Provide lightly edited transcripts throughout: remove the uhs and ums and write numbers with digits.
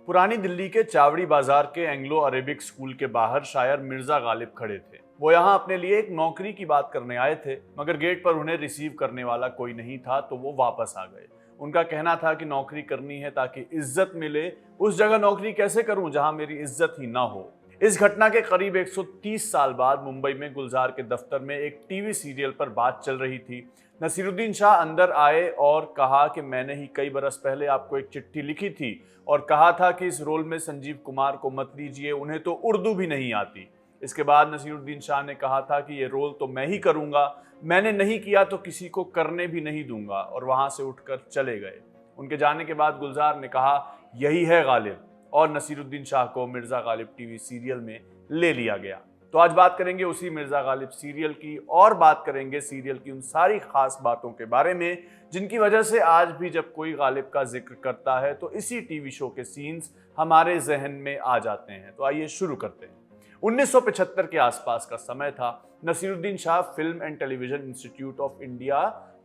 पुरानी दिल्ली के चावड़ी बाजार के एंग्लो अरेबिक स्कूल के बाहर शायर मिर्जा गालिब खड़े थे। वो यहाँ अपने लिए एक नौकरी की बात करने आए थे, मगर गेट पर उन्हें रिसीव करने वाला कोई नहीं था, तो वो वापस आ गए। उनका कहना था कि नौकरी करनी है ताकि इज्जत मिले। उस जगह नौकरी कैसे करूं जहां मेरी इज्जत ही ना हो। इस घटना के करीब 130 साल बाद मुंबई में गुलजार के दफ्तर में एक टीवी सीरियल पर बात चल रही थी। नसीरुद्दीन शाह अंदर आए और कहा कि मैंने ही कई बरस पहले आपको एक चिट्ठी लिखी थी और कहा था कि इस रोल में संजीव कुमार को मत लीजिए, उन्हें तो उर्दू भी नहीं आती। इसके बाद नसीरुद्दीन शाह ने कहा था कि ये रोल तो मैं ही करूंगा, मैंने नहीं किया तो किसी को करने भी नहीं दूंगा, और वहां से उठकर चले गए। उनके जाने के बाद गुलजार ने कहा यही है गालिब, और नसीरुद्दीन शाह को मिर्जा गालिब टीवी सीरियल में ले लिया गया। तो आज बात करेंगे उसी मिर्जा गालिब सीरियल की, और बात करेंगे सीरियल की उन सारी खास बातों के बारे में जिनकी वजह से आज भी जब कोई गालिब का जिक्र करता है तो इसी टीवी शो के सीन्स हमारे जहन में आ जाते हैं। तो आइए शुरू करते हैं। 1975 के आसपास का समय था। Naseeruddin Shah film and television institute of India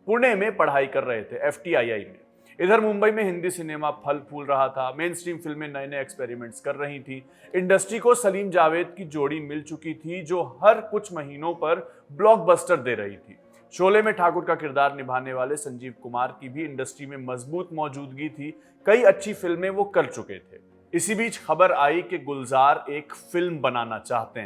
Pune में पढ़ाई कर रहे थे, FTII में। इधर मुंबई में हिंदी सिनेमा फल फूल रहा था। मेन स्ट्रीम फिल्में नए नए एक्सपेरिमेंट्स कर रही थी। इंडस्ट्री को सलीम जावेद की जोड़ी मिल चुकी थी जो हर कुछ महीनों पर ब्लॉकबस्टर दे रही थी। शोले में ठाकुर का किरदार निभाने वाले संजीव कुमार की भी इंडस्ट्री में मजबूत मौजूदगी थी। कई अच्छी फिल्में वो कर चुके थे। इसी बीच खबर आई कि गुलजार एक फिल्म बनाना चाहते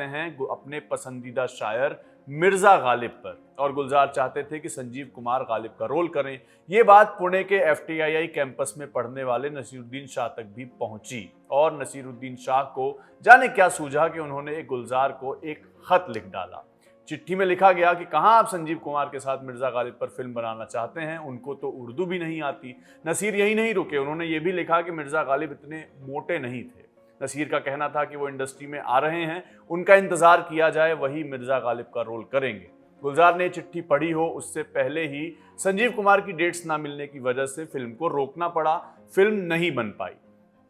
हैं अपने पसंदीदा शायर मिर्जा गालिब पर, और गुलजार चाहते थे कि संजीव कुमार गालिब का रोल करें। ये बात पुणे के FTII कैंपस में पढ़ने वाले नसीरुद्दीन शाह तक भी पहुंची, और नसीरुद्दीन शाह को जाने क्या सूझा कि उन्होंने गुलजार को एक खत लिख डाला। चिट्ठी में लिखा गया कि कहाँ आप संजीव कुमार के साथ मिर्जा गालिब पर फिल्म बनाना चाहते हैं, उनको तो उर्दू भी नहीं आती। नसीर यही नहीं रुके, उन्होंने ये भी लिखा कि मिर्जा गालिब इतने मोटे नहीं थे। नसीर का कहना था कि वो इंडस्ट्री में आ रहे हैं, उनका इंतजार किया जाए, वही मिर्जा गालिब का रोल करेंगे। गुलजार ने चिट्ठी पढ़ी हो उससे पहले ही संजीव कुमार की डेट्स ना मिलने की वजह से फिल्म को रोकना पड़ा। फिल्म नहीं बन पाई।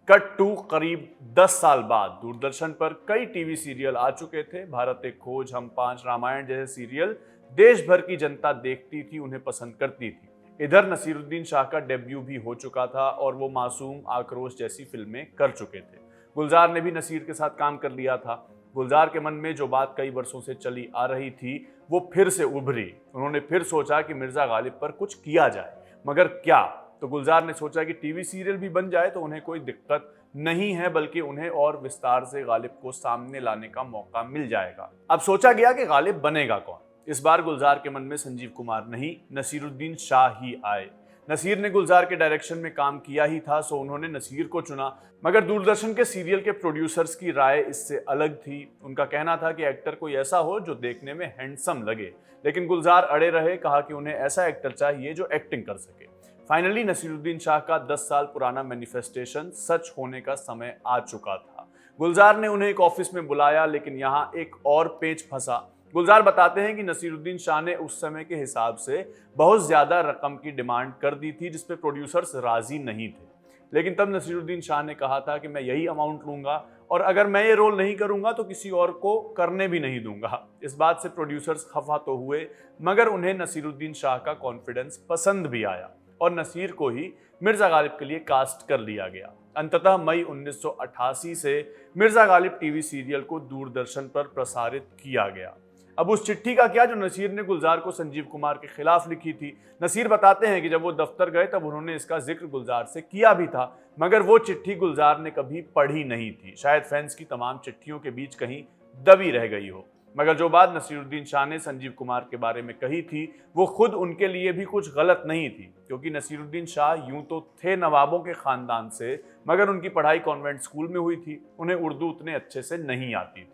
कट टू करीब 10 साल बाद दूरदर्शन पर कई टीवी सीरियल आ चुके थे। भारत एक खोज, हम पांच, रामायण जैसे सीरियल देश भर की जनता देखती थी, उन्हें पसंद करती थी। इधर नसीरुद्दीन शाह का डेब्यू भी हो चुका था और वो मासूम, आक्रोश जैसी फिल्में कर चुके थे। गुलजार ने भी नसीर के साथ काम कर लिया था। गुलजार के मन में जो बात कई वर्षों से चली आ रही थी वो फिर से उभरी। उन्होंने फिर सोचा कि मिर्जा गालिब पर कुछ किया जाए, मगर क्या? तो गुलजार ने सोचा कि टीवी सीरियल भी बन जाए तो उन्हें कोई दिक्कत नहीं है, बल्कि उन्हें और विस्तार से गालिब को सामने लाने का मौका मिल जाएगा। अब सोचा गया कि गालिब बनेगा कौन। इस बार गुलजार के मन में संजीव कुमार नहीं, नसीरुद्दीन शाह ही आए। नसीर ने गुलजार के डायरेक्शन में काम किया ही था, सो उन्होंने नसीर को चुना। मगर दूरदर्शन के सीरियल के प्रोड्यूसर्स की राय इससे अलग थी। उनका कहना था कि एक्टर कोई ऐसा हो जो देखने में हैंडसम लगे, लेकिन गुलजार अड़े रहे। कहा कि उन्हें ऐसा एक्टर चाहिए जो एक्टिंग कर सके। फाइनली नसीरुद्दीन शाह का 10 साल पुराना मैनिफेस्टेशन सच होने का समय आ चुका था। गुलजार ने उन्हें एक ऑफिस में बुलाया, लेकिन यहाँ एक और पेच फंसा। गुलजार बताते हैं कि नसीरुद्दीन शाह ने उस समय के हिसाब से बहुत ज्यादा रकम की डिमांड कर दी थी, जिसपे प्रोड्यूसर्स राजी नहीं थे। लेकिन तब नसीरुद्दीन शाह ने कहा था कि मैं यही अमाउंट लूंगा, और अगर मैं ये रोल नहीं करूंगा तो किसी और को करने भी नहीं दूंगा। इस बात से प्रोड्यूसर्स खफा तो हुए, मगर उन्हें नसीरुद्दीन शाह का कॉन्फिडेंस पसंद भी आया, और नसीर को ही मिर्जा गालिब के लिए कास्ट कर लिया गया। अंततः मई 1988 से मिर्जा गालिब टीवी सीरियल को दूरदर्शन पर प्रसारित किया गया। अब उस चिट्ठी का क्या जो नसीर ने गुलजार को संजीव कुमार के खिलाफ लिखी थी? नसीर बताते हैं कि जब वो दफ्तर गए तब उन्होंने इसका जिक्र गुलजार से किया भी था, मगर वो चिट्ठी गुलजार ने कभी पढ़ी नहीं थी। शायद फैंस की तमाम चिट्ठियों के बीच कहीं दबी रह गई हो। मगर जो बात नसीरुद्दीन शाह ने संजीव कुमार के बारे में कही थी वो खुद उनके लिए भी कुछ गलत नहीं थी, क्योंकि नसीरुद्दीन शाह यूं तो थे नवाबों के खानदान से, मगर उनकी पढ़ाई कॉन्वेंट स्कूल में हुई थी। उन्हें उर्दू उतने अच्छे से नहीं आती थी।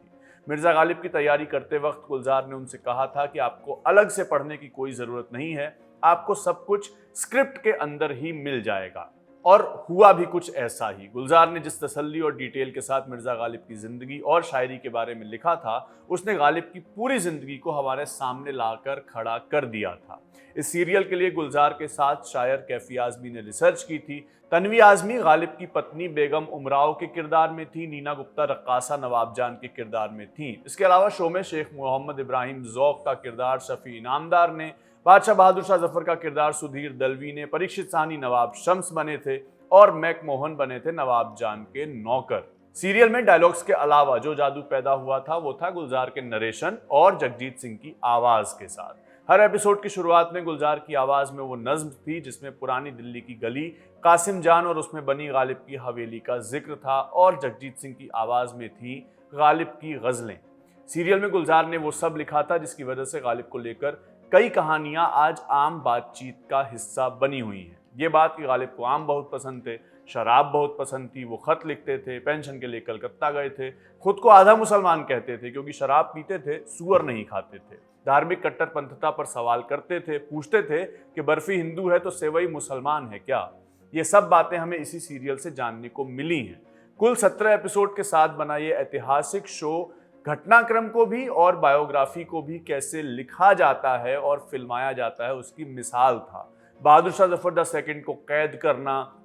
मिर्जा गालिब की तैयारी करते वक्त गुलजार ने उनसे कहा था कि आपको अलग से पढ़ने की कोई ज़रूरत नहीं है, आपको सब कुछ स्क्रिप्ट के अंदर ही मिल जाएगा। और हुआ भी कुछ ऐसा ही। गुलजार ने जिस तसल्ली और डिटेल के साथ मिर्जा गालिब की ज़िंदगी और शायरी के बारे में लिखा था, उसने गालिब की पूरी ज़िंदगी को हमारे सामने लाकर खड़ा कर दिया था। इस सीरियल के लिए गुलजार के साथ शायर कैफी आज़मी ने रिसर्च की थी। तन्वी आज़मी गालिब की पत्नी बेगम उमराव के किरदार में थी। नीना गुप्ता रक्कासा नवाबजान के किरदार में थी। इसके अलावा शो में शेख मोहम्मद इब्राहिम ज़ौक़ का किरदार शफी इनामदार ने, बादशाह बहादुर शाह जफर का किरदार सुधीर दलवी ने, परीक्षित साहनी नवाब शम्स बने थे। और मैकमोहन बने थे नवाब जान के नौकर। सीरियल में डायलॉग्स के अलावा जो जादू पैदा हुआ था वो था गुलजार के नरेशन और जगजीत सिंह की आवाज के साथ। हर एपिसोड की शुरुआत में गुलजार की आवाज में वो नज्म थी जिसमें पुरानी दिल्ली की गली, कासिम जान और उसमें बनी गालिब की हवेली का जिक्र था, और जगजीत सिंह की आवाज में थी गालिब की गजलें। सीरियल में गुलजार ने वो सब लिखा था जिसकी वजह से गालिब को लेकर कई कहानियां आज आम बातचीत का हिस्सा बनी हुई हैं। ये बात कि गालिब को आम बहुत पसंद थे, शराब बहुत पसंद थी, वो खत लिखते थे, पेंशन के लिए कलकत्ता गए थे, खुद को आधा मुसलमान कहते थे क्योंकि शराब पीते थे, सुअर नहीं खाते थे, धार्मिक कट्टरपंथता पर सवाल करते थे, पूछते थे कि बर्फी हिंदू है तो सेवई मुसलमान है क्या। ये सब बातें हमें इसी सीरियल से जानने को मिली हैं। कुल 17 एपिसोड के साथ बना ये ऐतिहासिक शो घटनाक्रम को भी और बायोग्राफी को भी कैसे लिखा जाता है और फिल्माया जाता है उसकी मिसाल था। बहादुर शाह जफर द सेकंड को कैद करना,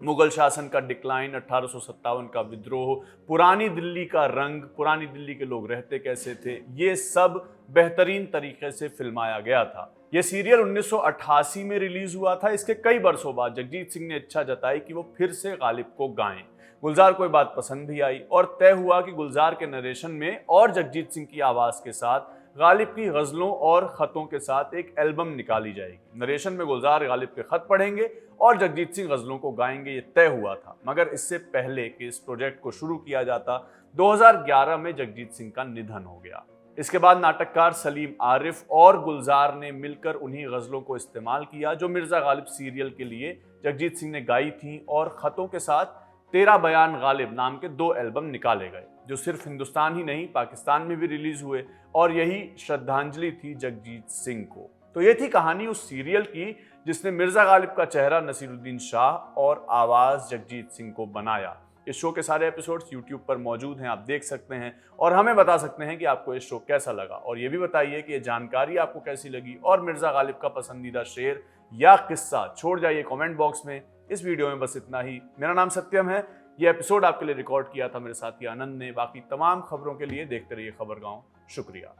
मुगल शासन का डिक्लाइन, 1857 का विद्रोह, पुरानी दिल्ली का रंग, पुरानी दिल्ली के लोग रहते कैसे थे, ये सब बेहतरीन तरीके से फिल्माया गया था। ये सीरियल 1988 में रिलीज हुआ था। इसके कई बरसों बाद जगजीत सिंह ने इच्छा जताई कि वो फिर से गालिब को गाएं। गुलजार को ये बात पसंद भी आई और तय हुआ कि गुलजार के नरेशन में और जगजीत सिंह की आवाज के साथ गालिब की गजलों और खतों के साथ एक एल्बम निकाली जाएगी। नरेशन में गुलजार गालिब के खत पढ़ेंगे और जगजीत सिंह गजलों को गाएंगे, ये तय हुआ था। मगर इससे पहले कि इस प्रोजेक्ट को शुरू किया जाता, 2011 में जगजीत सिंह का निधन हो गया। इसके बाद नाटककार सलीम आरिफ और गुलजार ने मिलकर उन्हीं गजलों को इस्तेमाल किया जो मिर्जा गालिब सीरियल के लिए जगजीत सिंह ने गाई थी, और खतों के साथ 13 बयान गालिब नाम के 2 एल्बम निकाले गए जो सिर्फ हिंदुस्तान ही नहीं पाकिस्तान में भी रिलीज हुए, और यही श्रद्धांजलि थी जगजीत सिंह को। तो ये थी कहानी उस सीरियल की जिसने मिर्जा गालिब का चेहरा नसीरुद्दीन शाह और आवाज जगजीत सिंह को बनाया। इस शो के सारे एपिसोड्स YouTube पर मौजूद हैं, आप देख सकते हैं और हमें बता सकते हैं कि आपको ये शो कैसा लगा, और ये भी बताइए कि ये जानकारी आपको कैसी लगी और मिर्जा गालिब का पसंदीदा शेर या किस्सा छोड़ जाइए कमेंट बॉक्स में। इस वीडियो में बस इतना ही। मेरा नाम सत्यम है। ये एपिसोड आपके लिए रिकॉर्ड किया था मेरे साथी आनंद ने। बाकी तमाम खबरों के लिए देखते रहिए खबरगांव। शुक्रिया।